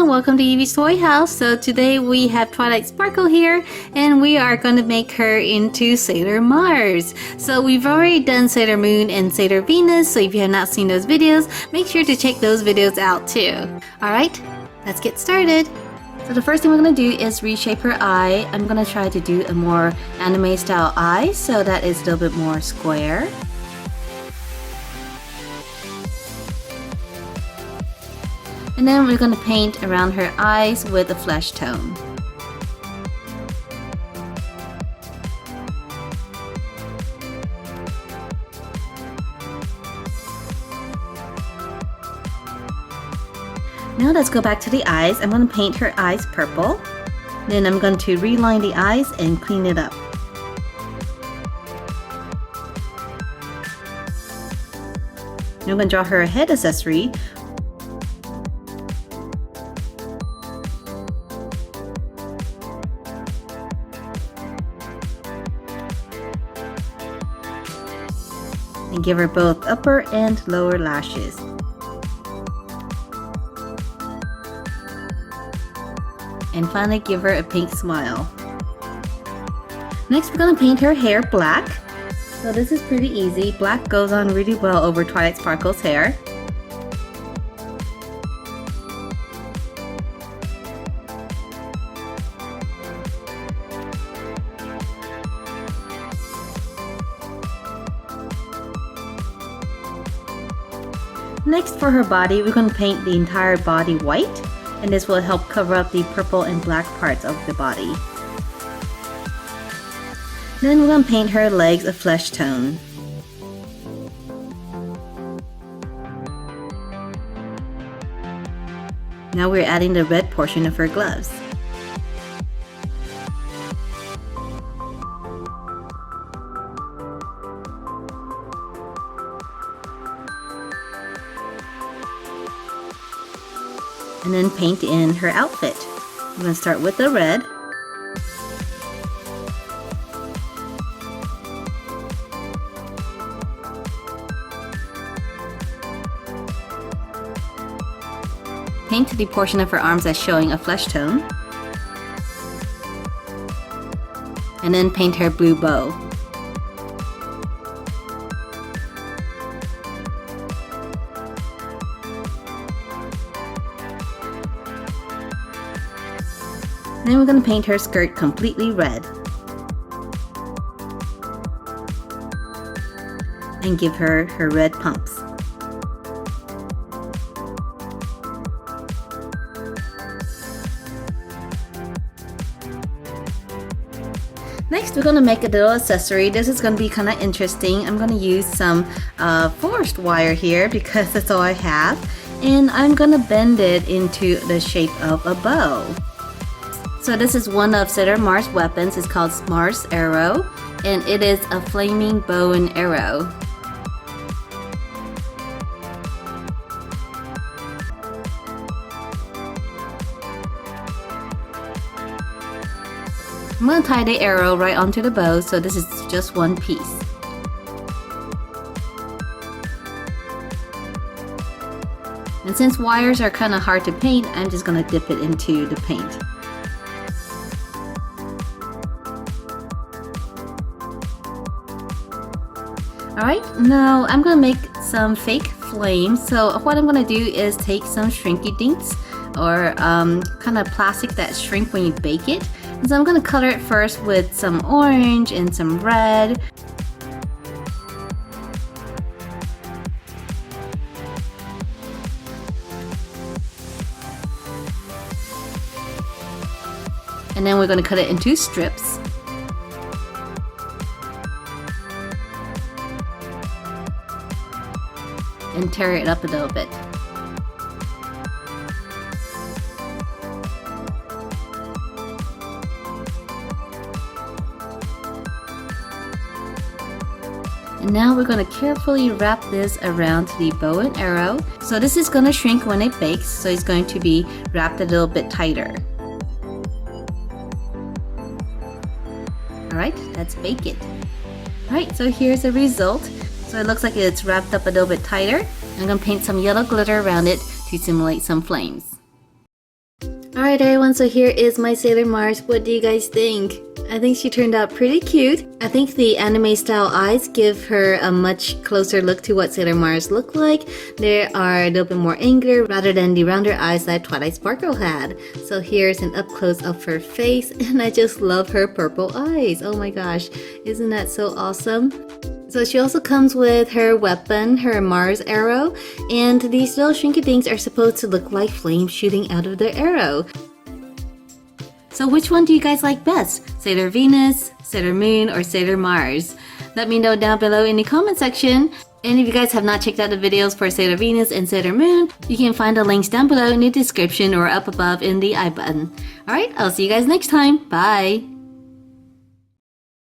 welcome to Evie's Toy House. So today we have Twilight Sparkle here and we are going to make her into Sailor Mars. So we've already done Sailor Moon and Sailor Venus, so if you have not seen those videos, make sure to check those videos out too. Alright, let's get started. So the first thing we're going to do is reshape her eye. I'm going to try to do a more anime style eye so that it's a little bit more square. And then we're going to paint around her eyes with a flesh tone. Now let's go back to the eyes. I'm going to paint her eyes purple. Then I'm going to reline the eyes and clean it up. Now I'm going to draw her a head accessory. And give her both upper and lower lashes. And finally give her a pink smile. Next we're going to paint her hair black. So this is pretty easy. Black goes on really well over Twilight Sparkle's hair. Next, for her body, we're going to paint the entire body white, and this will help cover up the purple and black parts of the body. Then we're going to paint her legs a flesh tone. Now we're adding the red portion of her gloves. And then paint in her outfit. I'm going to start with the red. Paint the portion of her arms as showing a flesh tone. And then paint her blue bow. Then we're going to paint her skirt completely red. And give her her red pumps. Next we're going to make a little accessory. This is going to be kind of interesting. I'm going to use some forest wire here because that's all I have. And I'm going to bend it into the shape of a bow. So this is one of Sailor Mars' weapons. It's called Mars Arrow, and it is a flaming bow and arrow. I'm going to tie the arrow right onto the bow, so this is just one piece. And since wires are kind of hard to paint, I'm just going to dip it into the paint. Alright, now I'm going to make some fake flames. So what I'm going to do is take some shrinky dinks or kind of plastic that shrink when you bake it. And so I'm going to color it first with some orange and some red. And then we're going to cut it into strips. And tear it up a little bit. And now we're going to carefully wrap this around the bow and arrow. So this is going to shrink when it bakes, so it's going to be wrapped a little bit tighter. Alright, let's bake it. Alright, so here's the result. So it looks like it's wrapped up a little bit tighter. I'm going to paint some yellow glitter around it to simulate some flames. Alright everyone, so here is my Sailor Mars. What do you guys think? I think she turned out pretty cute. I think the anime style eyes give her a much closer look to what Sailor Mars look like. They are a little bit more angular rather than the rounder eyes that Twilight Sparkle had. So here's an up close of her face, and I just love her purple eyes. Oh my gosh, isn't that so awesome? So she also comes with her weapon, her Mars arrow, and these little shrinky things are supposed to look like flames shooting out of their arrow. So which one do you guys like best? Sailor Venus, Sailor Moon, or Sailor Mars? Let me know down below in the comment section. And if you guys have not checked out the videos for Sailor Venus and Sailor Moon, you can find the links down below in the description or up above in the I button. Alright, I'll see you guys next time. Bye!